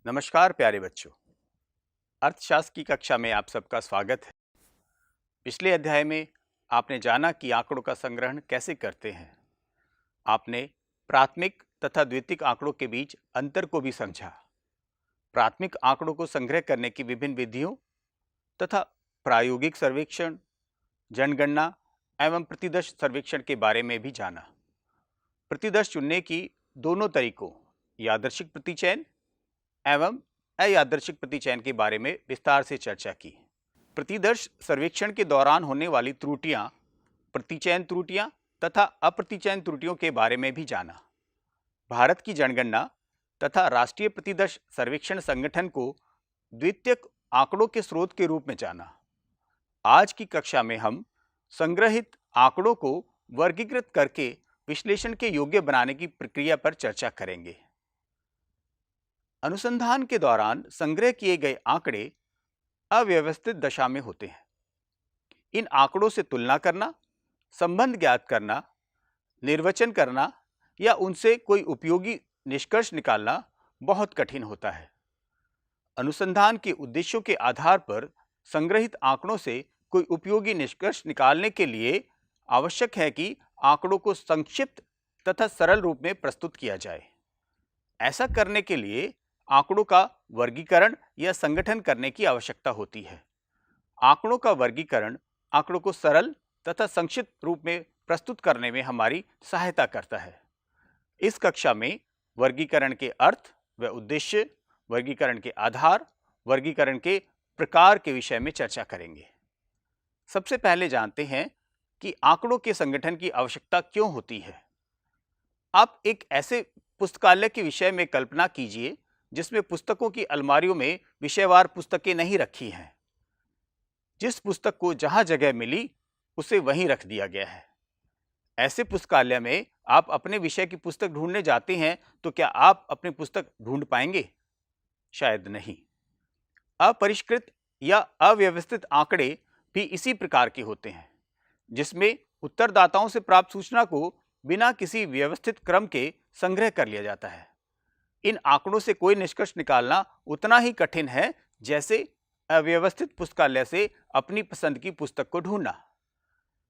नमस्कार प्यारे बच्चों। अर्थशास्त्र की कक्षा में आप सबका स्वागत है। पिछले अध्याय में आपने जाना कि आंकड़ों का संग्रहण कैसे करते हैं। आपने प्राथमिक तथा द्वितीयक आंकड़ों के बीच अंतर को भी समझा। प्राथमिक आंकड़ों को संग्रह करने की विभिन्न विधियों तथा प्रायोगिक सर्वेक्षण, जनगणना एवं प्रतिदर्श सर्वेक्षण के बारे में भी जाना। प्रतिदर्श चुनने की दोनों तरीकों यादृच्छिक प्रतिचयन एवं अयादृच्छिक प्रतिचयन के बारे में विस्तार से चर्चा की। प्रतिदर्श सर्वेक्षण के दौरान होने वाली त्रुटियां, प्रतिचयन त्रुटियां तथा अप्रतिचयन त्रुटियों के बारे में भी जाना। भारत की जनगणना तथा राष्ट्रीय प्रतिदर्श सर्वेक्षण संगठन को द्वितीयक आंकड़ों के स्रोत के रूप में जाना। आज की कक्षा में हम संग्रहित आंकड़ों को वर्गीकृत करके विश्लेषण के योग्य बनाने की प्रक्रिया पर चर्चा करेंगे। अनुसंधान के दौरान संग्रह किए गए आंकड़े अव्यवस्थित दशा में होते हैं। इन आंकड़ों से तुलना करना, संबंध ज्ञात करना, निर्वचन करना या उनसे कोई उपयोगी निष्कर्ष निकालना बहुत कठिन होता है। अनुसंधान के उद्देश्यों के आधार पर संग्रहित आंकड़ों से कोई उपयोगी निष्कर्ष निकालने के लिए आवश्यक है कि आंकड़ों को संक्षिप्त तथा सरल रूप में प्रस्तुत किया जाए। ऐसा करने के लिए आंकड़ों का वर्गीकरण या संगठन करने की आवश्यकता होती है। आंकड़ों का वर्गीकरण आंकड़ों को सरल तथा संक्षिप्त रूप में प्रस्तुत करने में हमारी सहायता करता है। इस कक्षा में वर्गीकरण के अर्थ व उद्देश्य, वर्गीकरण के आधार, वर्गीकरण के प्रकार के विषय में चर्चा करेंगे। सबसे पहले जानते हैं कि आंकड़ों के संगठन की आवश्यकता क्यों होती है। आप एक ऐसे पुस्तकालय के विषय में कल्पना कीजिए जिसमें पुस्तकों की अलमारियों में विषयवार पुस्तकें नहीं रखी हैं। जिस पुस्तक को जहां जगह मिली उसे वहीं रख दिया गया है। ऐसे पुस्तकालय में आप अपने विषय की पुस्तक ढूंढने जाते हैं तो क्या आप अपनी पुस्तक ढूंढ पाएंगे? शायद नहीं। अपरिष्कृत या अव्यवस्थित आंकड़े भी इसी प्रकार के होते हैं, जिसमें उत्तरदाताओं से प्राप्त सूचना को बिना किसी व्यवस्थित क्रम के संग्रह कर लिया जाता है। इन आंकड़ों से कोई निष्कर्ष निकालना उतना ही कठिन है जैसे अव्यवस्थित पुस्तकालय से अपनी पसंद की पुस्तक को ढूंढना।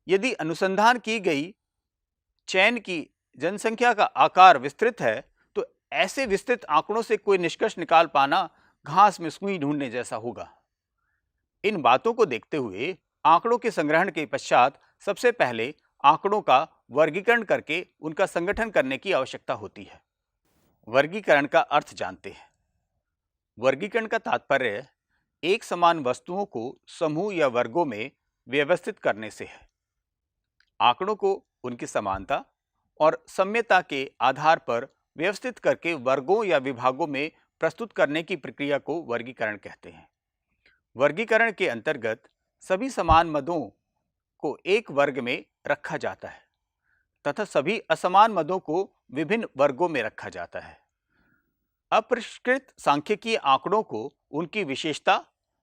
यदि अनुसंधान की गई चयन की जनसंख्या का आकार विस्तृत है तो ऐसे विस्तृत आंकड़ों से कोई निष्कर्ष निकाल पाना घास में सुई ढूंढने जैसा होगा। इन बातों को देखते हुए आंकड़ों के संग्रहण के पश्चात सबसे पहले आंकड़ों का वर्गीकरण करके उनका संगठन करने की आवश्यकता होती है। वर्गीकरण का अर्थ जानते हैं। वर्गीकरण का तात्पर्य एक समान वस्तुओं को समूह या वर्गों में व्यवस्थित करने से है। आंकड़ों को उनकी समानता और साम्यता के आधार पर व्यवस्थित करके वर्गों या विभागों में प्रस्तुत करने की प्रक्रिया को वर्गीकरण कहते हैं। वर्गीकरण के अंतर्गत सभी समान मदों को एक वर्ग में रखा जाता है तथा सभी असमान मदों को विभिन्न वर्गों में रखा जाता है। अपरिष्कृत सांख्यिकीय आंकड़ों को उनकी विशेषता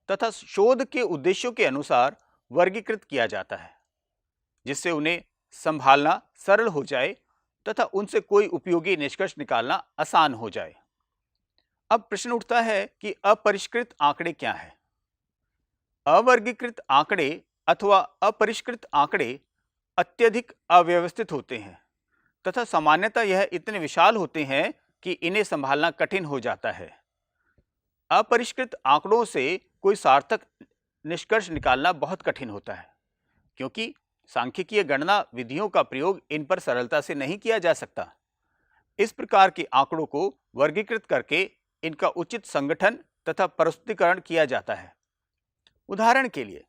तथा शोध के उद्देश्यों के अनुसार वर्गीकृत किया जाता है, जिससे उन्हें संभालना सरल हो जाए तथा उनसे कोई उपयोगी निष्कर्ष निकालना आसान हो जाए। अब प्रश्न उठता है कि अपरिष्कृत आंकड़े क्या हैं? अवर्गीकृत आंकड़े अथवा अपरिष्कृत आंकड़े अत्यधिक अव्यवस्थित होते हैं तथा सामान्यतः यह इतने विशाल होते हैं कि इन्हें संभालना कठिन हो जाता है। अपरिष्कृत आंकड़ों से कोई सार्थक निष्कर्ष निकालना बहुत कठिन होता है, क्योंकि सांख्यिकीय गणना विधियों का प्रयोग इन पर सरलता से नहीं किया जा सकता। इस प्रकार के आंकड़ों को वर्गीकृत करके इनका उचित संगठन तथा प्रस्तुतीकरण किया जाता है। उदाहरण के लिए,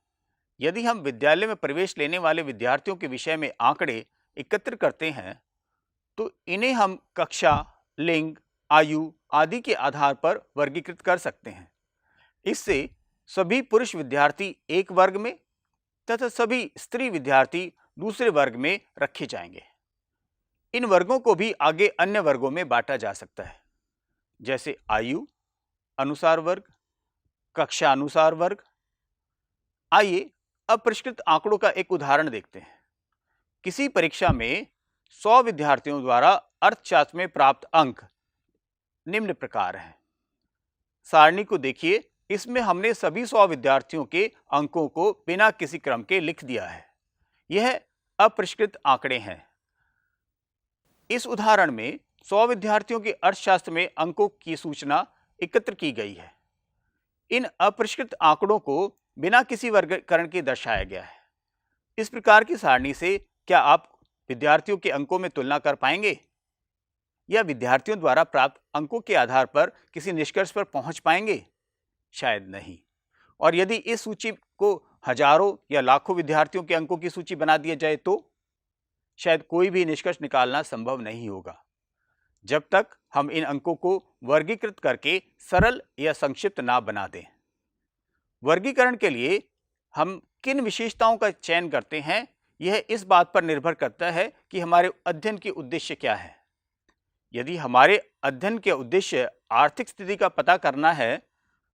यदि हम विद्यालय में प्रवेश लेने वाले विद्यार्थियों के विषय में आंकड़े एकत्र करते हैं तो इन्हें हम कक्षा, लिंग, आयु आदि के आधार पर वर्गीकृत कर सकते हैं। इससे सभी पुरुष विद्यार्थी एक वर्ग में तथा सभी स्त्री विद्यार्थी दूसरे वर्ग में रखे जाएंगे। इन वर्गों को भी आगे अन्य वर्गों में बांटा जा सकता है, जैसे आयु अनुसार वर्ग, कक्षा अनुसार वर्ग। आइए अपरिष्कृत आंकड़ों का एक उदाहरण देखते हैं। किसी परीक्षा में 100 विद्यार्थियों द्वारा अर्थशास्त्र में प्राप्त अंक निम्न प्रकार हैं। सारणी को देखिए, इसमें हमने सभी 100 विद्यार्थियों के अंकों को बिना किसी क्रम के लिख दिया है। यह अपरिष्कृत आंकड़े हैं। इस उदाहरण में 100 विद्यार्थियों के अर्थशास्त्र में अंकों की सूचना एकत्र की गई है। इन अपरिष्कृत आंकड़ों को बिना किसी वर्गीकरण के दर्शाया गया है। इस प्रकार की सारणी से क्या आप विद्यार्थियों के अंकों में तुलना कर पाएंगे या विद्यार्थियों द्वारा प्राप्त अंकों के आधार पर किसी निष्कर्ष पर पहुंच पाएंगे? शायद नहीं। और यदि इस सूची को हजारों या लाखों विद्यार्थियों के अंकों की सूची बना दिया जाए तो शायद कोई भी निष्कर्ष निकालना संभव नहीं होगा, जब तक हम इन अंकों को वर्गीकृत करके सरल या संक्षिप्त ना बना दें। वर्गीकरण के लिए हम किन विशेषताओं का चयन करते हैं, यह इस बात पर निर्भर करता है कि हमारे अध्ययन के उद्देश्य क्या है। यदि हमारे अध्ययन के उद्देश्य आर्थिक स्थिति का पता करना है,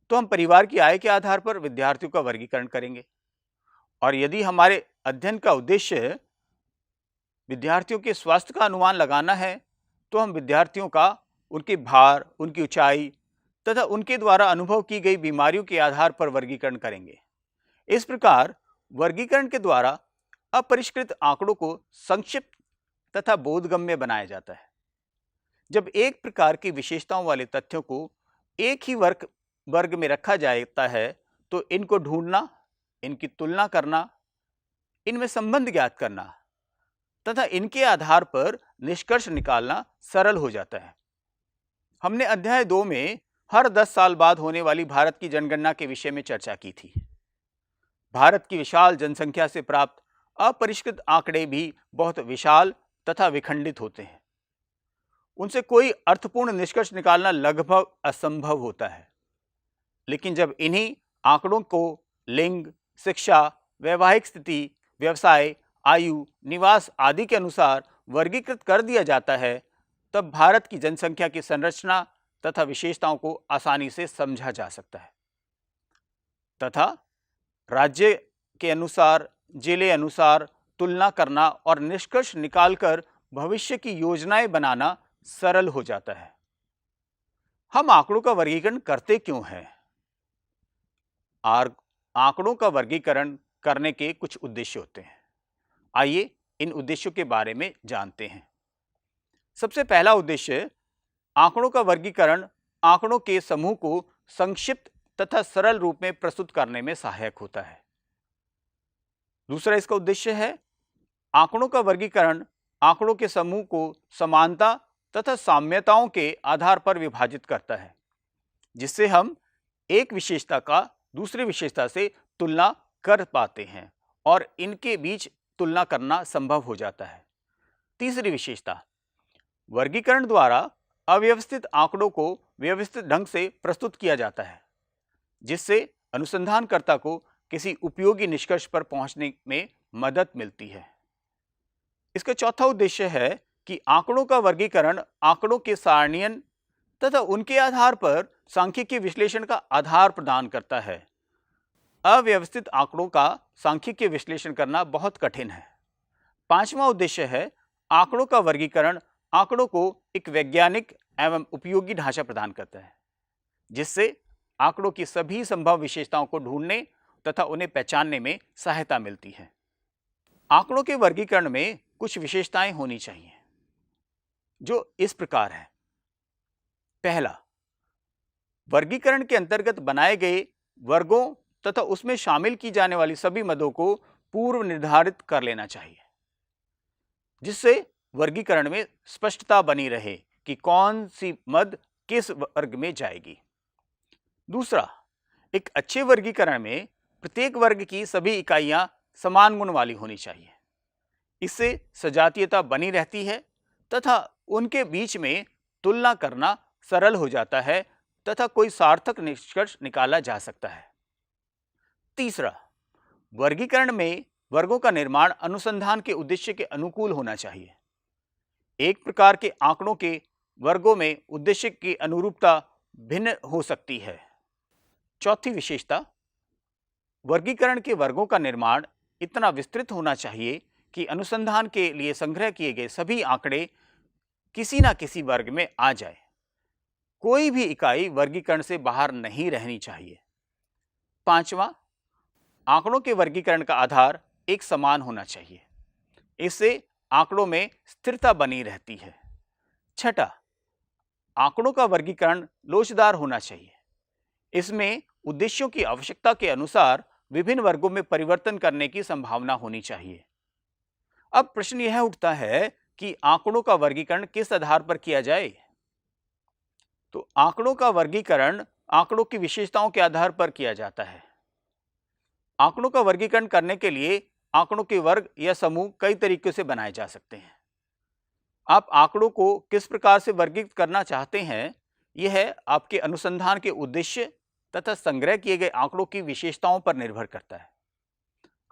तो हम परिवार की आय के आधार पर विद्यार्थियों का वर्गीकरण करेंगे। और यदि हमारे अध्ययन का उद्देश्य विद्यार्थियों के स्वास्थ्य का अनुमान लगाना है, तो हम विद्यार्थियों का उनके भार, उनकी ऊंचाई तथा उनके द्वारा अनुभव की गई बीमारियों के आधार पर वर्गीकरण करेंगे। इस प्रकार वर्गीकरण के द्वारा अपरिष्कृत आंकड़ों को संक्षिप्त तथा बोधगम्य बनाया जाता है। जब एक प्रकार की विशेषताओं वाले तथ्यों को एक ही वर्ग में रखा जाता है, तो इनको ढूंढना, इनकी तुलना करना, इनमें संबंध ज्ञात करना तथा इनके आधार पर निष्कर्ष निकालना सरल हो जाता है। हमने अध्याय 2 में हर 10 साल बाद होने वाली भारत की जनगणना के विषय में चर्चा की थी। भारत की विशाल जनसंख्या से प्राप्त अपरिष्कृत आंकड़े भी बहुत विशाल तथा विखंडित होते हैं। उनसे कोई अर्थपूर्ण निष्कर्ष निकालना लगभग असंभव होता है। लेकिन जब इन्हीं आंकड़ों को लिंग, शिक्षा, वैवाहिक स्थिति, व्यवसाय, आयु, निवास आदि के अनुसार वर्गीकृत कर दिया जाता है, तब भारत की जनसंख्या की संरचना तथा विशेषताओं को आसानी से समझा जा सकता है तथा राज्य के अनुसार, जिले अनुसार तुलना करना और निष्कर्ष निकालकर भविष्य की योजनाएं बनाना सरल हो जाता है। हम आंकड़ों का वर्गीकरण करते क्यों हैं? आंकड़ों का वर्गीकरण करने के कुछ उद्देश्य होते हैं। आइए इन उद्देश्यों के बारे में जानते हैं। सबसे पहला उद्देश्य, आंकड़ों का वर्गीकरण आंकड़ों के समूह को संक्षिप्त तथा सरल रूप में प्रस्तुत करने में सहायक होता है। दूसरा इसका उद्देश्य है, आंकड़ों का वर्गीकरण आंकड़ों के समूह को समानता तथा साम्यताओं के आधार पर विभाजित करता है, जिससे हम एक विशेषता का दूसरी विशेषता से तुलना कर पाते हैं और इनके बीच तुलना करना संभव हो जाता है। तीसरी विशेषता, वर्गीकरण द्वारा अव्यवस्थित आंकड़ों को व्यवस्थित ढंग से प्रस्तुत किया जाता है, जिससे अनुसंधानकर्ता को किसी उपयोगी निष्कर्ष पर पहुंचने में मदद मिलती है। इसका चौथा उद्देश्य है कि आंकड़ों का वर्गीकरण आंकड़ों के सारणीयन तथा उनके आधार पर सांख्यिकीय विश्लेषण का आधार प्रदान करता है। अव्यवस्थित आंकड़ों का सांख्यिकीय विश्लेषण करना बहुत कठिन है। पांचवा उद्देश्य है, आंकड़ों का वर्गीकरण आंकड़ों को एक वैज्ञानिक एवं उपयोगी ढांचा प्रदान करता है, जिससे आंकड़ों की सभी संभव विशेषताओं को ढूंढने तथा उन्हें पहचानने में सहायता मिलती है। आंकड़ों के वर्गीकरण में कुछ विशेषताएं होनी चाहिए, जो इस प्रकार है। पहला, वर्गीकरण के अंतर्गत बनाए गए वर्गों तथा उसमें शामिल की जाने वाली सभी मदों को पूर्व निर्धारित कर लेना चाहिए, जिससे वर्गीकरण में स्पष्टता बनी रहे कि कौन सी मद किस वर्ग में जाएगी। दूसरा, एक अच्छे वर्गीकरण में प्रत्येक वर्ग की सभी इकाइयां समान गुण वाली होनी चाहिए। इससे सजातीयता बनी रहती है तथा उनके बीच में तुलना करना सरल हो जाता है तथा कोई सार्थक निष्कर्ष निकाला जा सकता है। तीसरा, वर्गीकरण में वर्गों का निर्माण अनुसंधान के उद्देश्य के अनुकूल होना चाहिए। एक प्रकार के आंकड़ों के वर्गों में उद्देश्य की अनुरूपता भिन्न हो सकती है। चौथी विशेषता, वर्गीकरण के वर्गों का निर्माण इतना विस्तृत होना चाहिए कि अनुसंधान के लिए संग्रह किए गए सभी आंकड़े किसी न किसी वर्ग में आ जाए। कोई भी इकाई वर्गीकरण से बाहर नहीं रहनी चाहिए। पांचवा, आंकड़ों के वर्गीकरण का आधार एक समान होना चाहिए। इससे आंकड़ों में स्थिरता बनी रहती है। छठा, आंकड़ों का वर्गीकरण लोचदार होना चाहिए। इसमें उद्देश्यों की आवश्यकता के अनुसार विभिन्न वर्गों में परिवर्तन करने की संभावना होनी चाहिए। अब प्रश्न यह उठता है कि आंकड़ों का वर्गीकरण किस आधार पर किया जाए? तो आंकड़ों का वर्गीकरण आंकड़ों की विशेषताओं के आधार पर किया जाता है। आंकड़ों का वर्गीकरण करने के लिए आंकड़ों के वर्ग या समूह कई तरीकों से बनाए जा सकते हैं। आप आंकड़ों को किस प्रकार से वर्गीकृत करना चाहते हैं, यह आपके अनुसंधान के उद्देश्य तथा संग्रह किए गए आंकड़ों की विशेषताओं पर निर्भर करता है।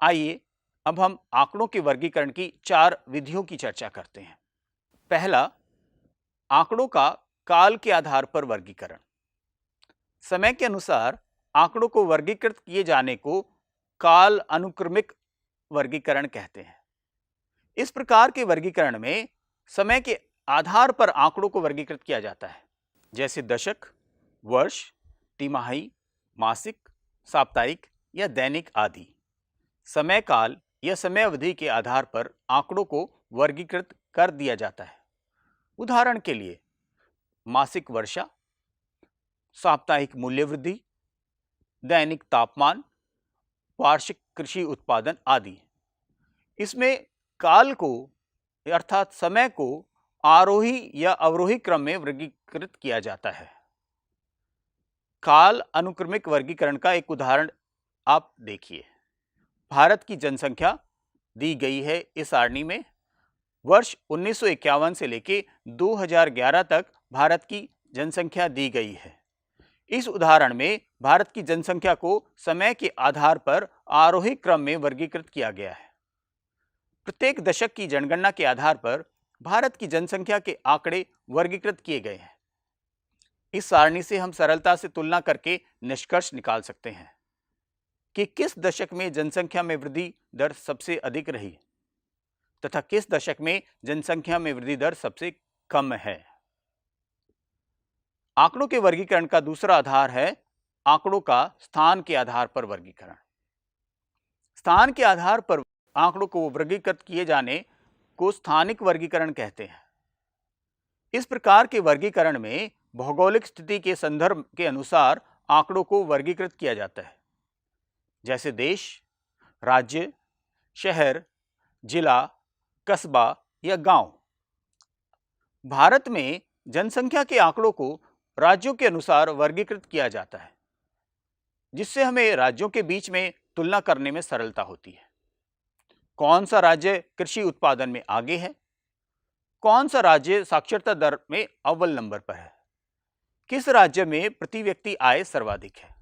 आइए अब हम आंकड़ों के वर्गीकरण की 4 विधियों की चर्चा करते हैं। पहला, आंकड़ों का काल के आधार पर वर्गीकरण। समय के अनुसार आंकड़ों को वर्गीकृत किए जाने को काल अनुक्रमिक वर्गीकरण कहते हैं। इस प्रकार के वर्गीकरण में समय के आधार पर आंकड़ों को वर्गीकृत किया जाता है, जैसे दशक, वर्ष, तिमाही, मासिक, साप्ताहिक या दैनिक आदि। समय काल या समय अवधि के आधार पर आंकड़ों को वर्गीकृत कर दिया जाता है। उदाहरण के लिए मासिक वर्षा, साप्ताहिक मूल्य वृद्धि, दैनिक तापमान, वार्षिक कृषि उत्पादन आदि। इसमें काल को अर्थात समय को आरोही या अवरोही क्रम में वर्गीकृत किया जाता है। काल अनुक्रमिक वर्गीकरण का एक उदाहरण आप देखिए। भारत की जनसंख्या दी गई है इस सारणी में। वर्ष 1951 से लेकर 2011 तक भारत की जनसंख्या दी गई है। इस उदाहरण में भारत की जनसंख्या को समय के आधार पर आरोही क्रम में वर्गीकृत किया गया है। प्रत्येक दशक की जनगणना के आधार पर भारत की जनसंख्या के आंकड़े वर्गीकृत किए गए हैं। इस सारणी से हम सरलता से तुलना करके निष्कर्ष निकाल सकते हैं कि किस दशक में जनसंख्या में वृद्धि दर सबसे अधिक रही तथा किस दशक में जनसंख्या में वृद्धि दर सबसे कम है। आंकड़ों के वर्गीकरण का दूसरा आधार है आंकड़ों का स्थान के आधार पर वर्गीकरण। स्थान के आधार पर आंकड़ों को वर्गीकृत किए जाने को स्थानिक वर्गीकरण कहते हैं। इस प्रकार के वर्गीकरण में भौगोलिक स्थिति के संदर्भ के अनुसार आंकड़ों को वर्गीकृत किया जाता है, जैसे देश, राज्य, शहर, जिला, कस्बा या गांव। भारत में जनसंख्या के आंकड़ों को राज्यों के अनुसार वर्गीकृत किया जाता है, जिससे हमें राज्यों के बीच में तुलना करने में सरलता होती है। कौन सा राज्य कृषि उत्पादन में आगे है, कौन सा राज्य साक्षरता दर में अव्वल नंबर पर है, किस राज्य में प्रति व्यक्ति आय सर्वाधिक है,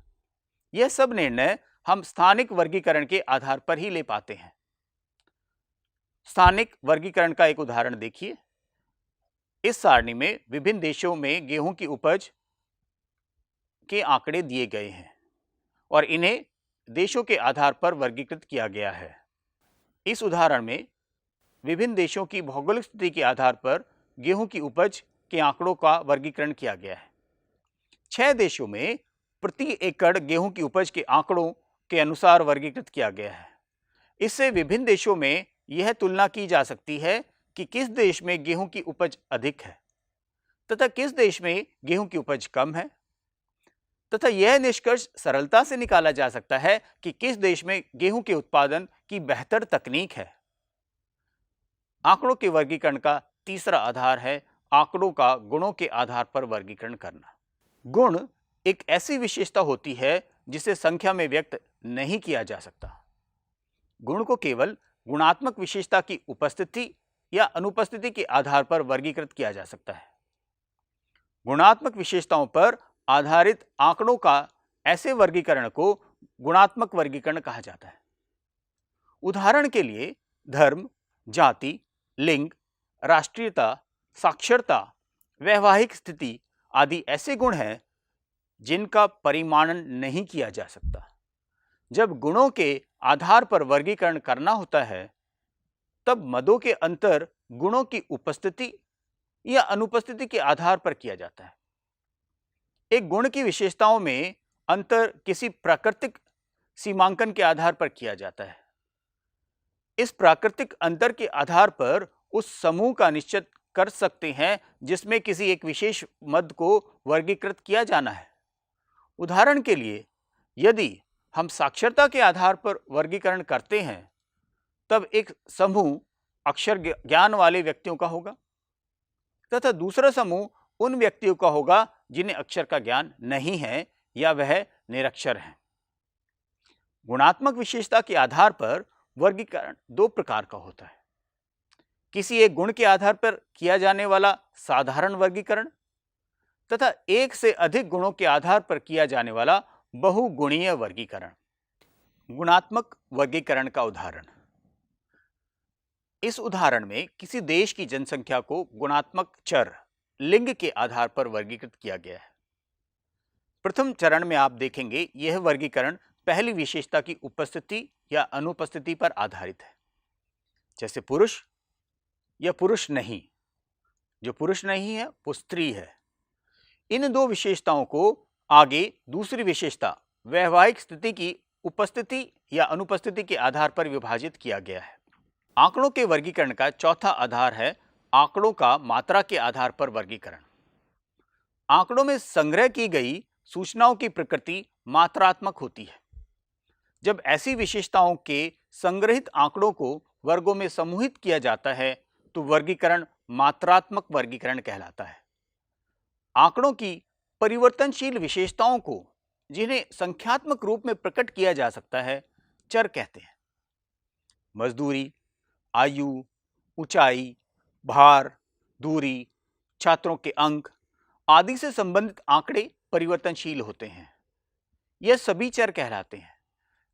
यह सब निर्णय हम स्थानिक वर्गीकरण के आधार पर ही ले पाते हैं। स्थानिक वर्गीकरण का एक उदाहरण देखिए। इस सारणी में विभिन्न देशों में गेहूं की उपज के आंकड़े दिए गए हैं और इन्हें देशों के आधार पर वर्गीकृत किया गया है। इस उदाहरण में विभिन्न देशों की भौगोलिक स्थिति के आधार पर गेहूं की उपज के आंकड़ों का वर्गीकरण किया गया है। 6 देशों में प्रति एकड़ गेहूं की उपज के आंकड़ों के अनुसार वर्गीकृत किया गया है। इससे विभिन्न देशों में यह तुलना की जा सकती है कि किस देश में गेहूं की उपज अधिक है तथा किस देश में गेहूं की उपज कम है, तथा यह निष्कर्ष सरलता से निकाला जा सकता है कि किस देश में गेहूं के उत्पादन की बेहतर तकनीक है। आंकड़ों के वर्गीकरण का तीसरा आधार है आंकड़ों का गुणों के आधार पर वर्गीकरण करना। गुण एक ऐसी विशेषता होती है जिसे संख्या में व्यक्त नहीं किया जा सकता। गुण को केवल गुणात्मक विशेषता की उपस्थिति या अनुपस्थिति के आधार पर वर्गीकृत किया जा सकता है। गुणात्मक विशेषताओं पर आधारित आंकड़ों का ऐसे वर्गीकरण को गुणात्मक वर्गीकरण कहा जाता है। उदाहरण के लिए धर्म, जाति, लिंग, राष्ट्रीयता, साक्षरता, वैवाहिक स्थिति आदि ऐसे गुण हैं जिनका परिमाणन नहीं किया जा सकता। जब गुणों के आधार पर वर्गीकरण करना होता है तब मदों के अंतर गुणों की उपस्थिति या अनुपस्थिति के आधार पर किया जाता है। एक गुण की विशेषताओं में अंतर किसी प्राकृतिक सीमांकन के आधार पर किया जाता है। इस प्राकृतिक अंतर के आधार पर उस समूह का निश्चित कर सकते हैं जिसमें किसी एक विशेष मद को वर्गीकृत किया जाना है। उदाहरण के लिए, यदि हम साक्षरता के आधार पर वर्गीकरण करते हैं, तब एक समूह अक्षर ज्ञान वाले व्यक्तियों का होगा तथा दूसरा समूह उन व्यक्तियों का होगा जिन्हें अक्षर का ज्ञान नहीं है या वह निरक्षर हैं। गुणात्मक विशेषता के आधार पर वर्गीकरण दो प्रकार का होता है। किसी एक गुण के आधार पर किया जाने वाला साधारण वर्गीकरण तथा एक से अधिक गुणों के आधार पर किया जाने वाला बहुगुणीय वर्गीकरण। गुणात्मक वर्गीकरण का उदाहरण। इस उदाहरण में किसी देश की जनसंख्या को गुणात्मक चर लिंग के आधार पर वर्गीकृत किया गया है। प्रथम चरण में आप देखेंगे यह वर्गीकरण पहली विशेषता की उपस्थिति या अनुपस्थिति पर आधारित है, जैसे पुरुष या पुरुष नहीं। जो पुरुष नहीं है वो स्त्री है। इन दो विशेषताओं को आगे दूसरी विशेषता वैवाहिक स्थिति की उपस्थिति या अनुपस्थिति के आधार पर विभाजित किया गया है। आंकड़ों के वर्गीकरण का चौथा आधार है आंकड़ों का मात्रा के आधार पर वर्गीकरण। आंकड़ों में संग्रह की गई सूचनाओं की प्रकृति मात्रात्मक होती है। जब ऐसी विशेषताओं के संग्रहित आंकड़ों को वर्गों में समूहित किया जाता है तो वर्गीकरण मात्रात्मक वर्गीकरण कहलाता है। आंकड़ों की परिवर्तनशील विशेषताओं को, जिन्हें संख्यात्मक रूप में प्रकट किया जा सकता है, चर कहते हैं। मजदूरी, आयु, ऊंचाई, भार, दूरी, छात्रों के अंक आदि से संबंधित आंकड़े परिवर्तनशील होते हैं। यह सभी चर कहलाते हैं।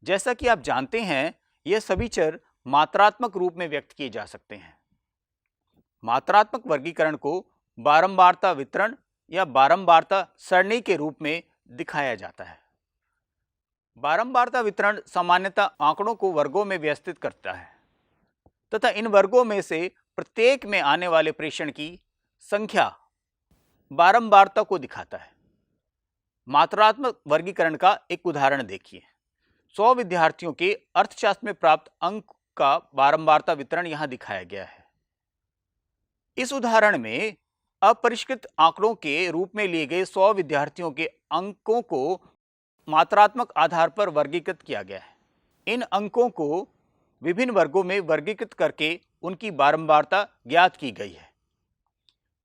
जैसा कि आप जानते हैं, यह सभी चर मात्रात्मक रूप में व्यक्त किए जा सकते हैं। मात्रात्मक वर्गीकरण को बारंबारता वितरण या बारंबारता सरणी के रूप में दिखाया जाता है। बारंबारता वितरण सामान्यतः आंकड़ों को वर्गों में व्यवस्थित करता है तथा इन वर्गों में से प्रत्येक में आने वाले प्रेषण की संख्या बारंबारता को दिखाता है। मात्रात्मक वर्गीकरण का एक उदाहरण देखिए। 100 विद्यार्थियों के अर्थशास्त्र में प्राप्त अंक का बारंबारता वितरण यहां दिखाया गया है। इस उदाहरण में अपरिष्कृत आंकड़ों के रूप में लिए गए 100 विद्यार्थियों के अंकों को मात्रात्मक आधार पर वर्गीकृत किया गया है। इन अंकों को विभिन्न वर्गों में वर्गीकृत करके उनकी बारंबारता ज्ञात की गई है।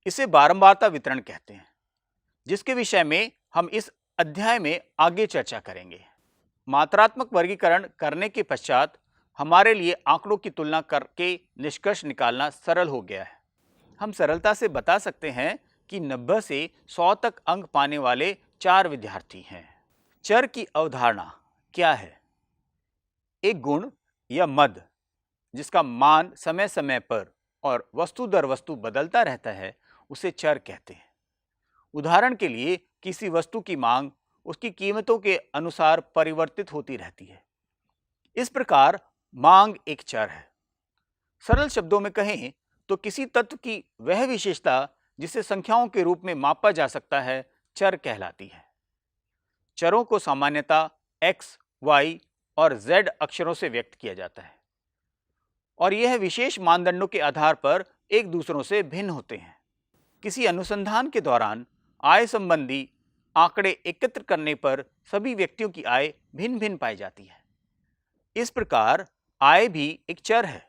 इसे बारंबारता वितरण कहते हैं, जिसके विषय में हम इस अध्याय में आगे चर्चा करेंगे। मात्रात्मक वर्गीकरण करने के पश्चात हमारे लिए आंकड़ों की तुलना करके निष्कर्ष निकालना सरल हो गया है। हम सरलता से बता सकते हैं कि 90 से 100 तक अंक पाने वाले 4 विद्यार्थी हैं। चर की अवधारणा क्या है? एक गुण या मद जिसका मान समय समय पर और वस्तु दर वस्तु बदलता रहता है, उसे चर कहते हैं। उदाहरण के लिए, किसी वस्तु की मांग उसकी कीमतों के अनुसार परिवर्तित होती रहती है। इस प्रकार मांग एक चर है। सरल शब्दों में कहें तो किसी तत्व की वह विशेषता जिसे संख्याओं के रूप में मापा जा सकता है, चर कहलाती है। चरों को सामान्यतः x, y और z अक्षरों से व्यक्त किया जाता है और यह विशेष मानदंडों के आधार पर एक दूसरों से भिन्न होते हैं। किसी अनुसंधान के दौरान आय संबंधी आंकड़े एकत्र करने पर सभी व्यक्तियों की आय भिन्न भिन्न पाई जाती है। इस प्रकार आय भी एक चर है।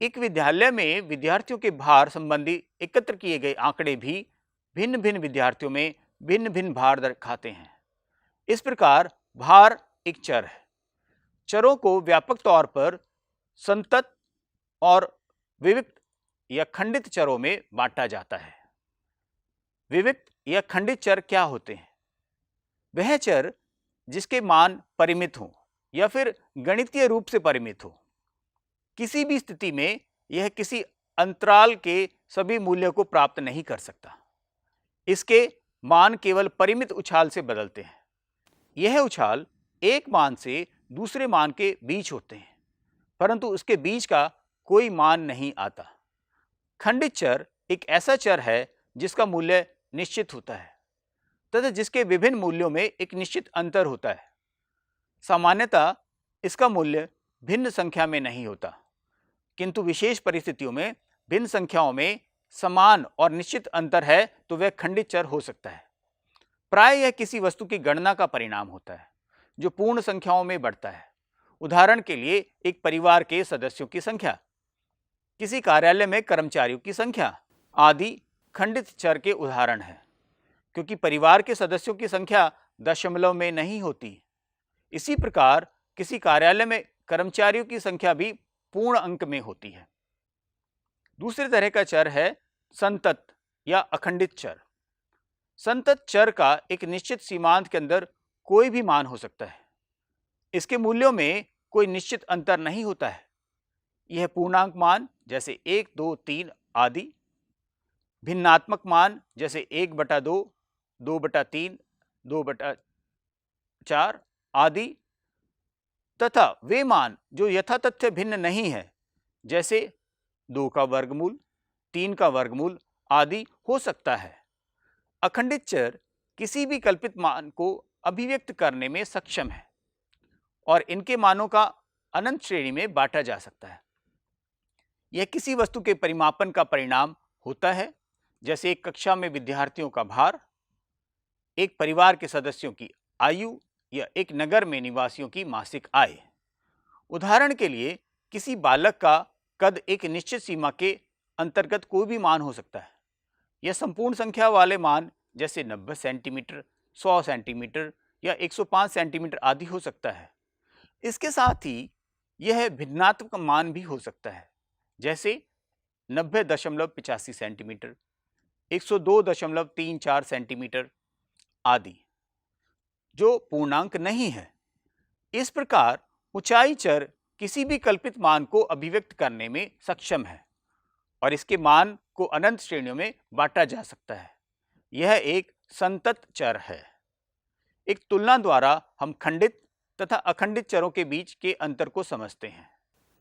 एक विद्यालय में विद्यार्थियों के भार संबंधी एकत्र किए गए आंकड़े भी भिन्न भिन्न विद्यार्थियों में भिन्न भिन्न भार दिखाते हैं। इस प्रकार भार एक चर है। चरों को व्यापक तौर पर संतत और विविक्त या खंडित चरों में बांटा जाता है। विविक्त या खंडित चर क्या होते हैं? वह चर जिसके मान परिमित हो या फिर गणितीय रूप से परिमित हो। किसी भी स्थिति में यह किसी अंतराल के सभी मूल्यों को प्राप्त नहीं कर सकता। इसके मान केवल परिमित उछाल से बदलते हैं। यह उछाल एक मान से दूसरे मान के बीच होते हैं, परंतु उसके बीच का कोई मान नहीं आता। खंडित चर एक ऐसा चर है जिसका मूल्य निश्चित होता है। तथा जिसके विभिन्न मूल्यों में एक निश्चित अंतर होता है। सामान्यतः इसका मूल्य भिन्न संख्या में नहीं होता, किंतु विशेष परिस्थितियों में भिन्न संख्याओं में समान और निश्चित अंतर है तो वह खंडित चर हो सकता है। प्राय यह किसी वस्तु की गणना का परिणाम होता है जो पूर्ण संख्याओं में बढ़ता है। उदाहरण के लिए एक परिवार के सदस्यों की संख्या, किसी कार्यालय में कर्मचारियों की संख्या आदि खंडित चर के उदाहरण हैं, क्योंकि परिवार के सदस्यों की संख्या दशमलव में नहीं होती। इसी प्रकार किसी कार्यालय में कर्मचारियों की संख्या भी पूर्ण अंक में होती है। दूसरे तरह का चर है संतत या अखंडित चर। संतत चर का एक निश्चित सीमांत के अंदर कोई भी मान हो सकता है। इसके मूल्यों में कोई निश्चित अंतर नहीं होता है। यह पूर्णांक मान जैसे 1, 2, 3 आदि, भिन्नात्मक मान जैसे 1/2, 2/3, 2/4 आदि, तथा वे मान जो यथातथ्य भिन्न नहीं है जैसे 2 का वर्गमूल, 3 का वर्गमूल आदि हो सकता है। अखंडित चर किसी भी कल्पित मान को अभिव्यक्त करने में सक्षम है और इनके मानों का अनंत श्रेणी में बांटा जा सकता है। यह किसी वस्तु के परिमापन का परिणाम होता है, जैसे एक कक्षा में विद्यार्थियों का भार, एक परिवार के सदस्यों की आयु या एक नगर में निवासियों की मासिक आय। उदाहरण के लिए किसी बालक का कद एक निश्चित सीमा के अंतर्गत कोई भी मान हो सकता है। यह संपूर्ण संख्या वाले मान जैसे 90 सेंटीमीटर, 100 सेंटीमीटर या 105 सेंटीमीटर आदि हो सकता है। इसके साथ ही यह भिन्नात्मक मान भी हो सकता है, जैसे 90.85 सेंटीमीटर, 102.34 सेंटीमीटर आदि, जो पूर्णांक नहीं है। इस प्रकार ऊंचाई चर किसी भी कल्पित मान को अभिव्यक्त करने में सक्षम है और इसके मान को अनंत श्रेणियों में बांटा जा सकता है। यह एक संतत चर है। एक तुलना द्वारा हम खंडित तथा अखंडित चरों के बीच के अंतर को समझते हैं।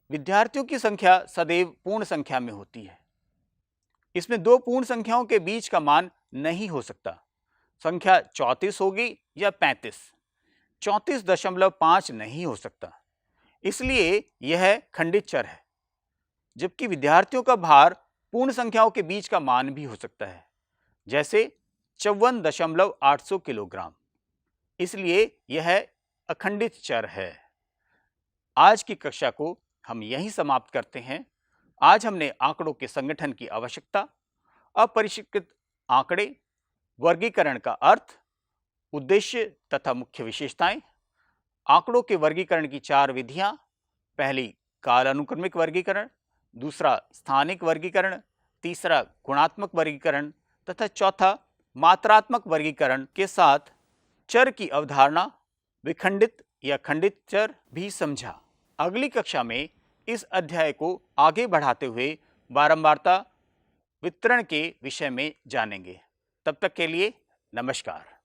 विद्यार्थियों की संख्या सदैव पूर्ण संख्या में होती है। इसमें दो पूर्ण संख्याओं के बीच का मान नहीं हो सकता। संख्या 34 होगी या 35, 34.5 नहीं हो सकता, इसलिए यह खंडित चर है। जबकि विद्यार्थियों का भार पूर्ण संख्याओं के बीच का मान भी हो सकता है, जैसे 54.800 किलोग्राम, इसलिए यह अखंडित चर है। आज की कक्षा को हम यहीं समाप्त करते हैं। आज हमने आंकड़ों के संगठन की आवश्यकता, अपरिष्कृत आंकड़े, वर्गीकरण का अर्थ, उद्देश्य तथा मुख्य विशेषताएं, आंकड़ों के वर्गीकरण की 4 विधियां, पहली कालानुक्रमिक वर्गीकरण, दूसरा स्थानिक वर्गीकरण, तीसरा गुणात्मक वर्गीकरण तथा चौथा मात्रात्मक वर्गीकरण के साथ चर की अवधारणा, विखंडित या खंडित चर भी समझा। अगली कक्षा में इस अध्याय को आगे बढ़ाते हुए बारंबारता वितरण के विषय में जानेंगे। तब तक के लिए नमस्कार।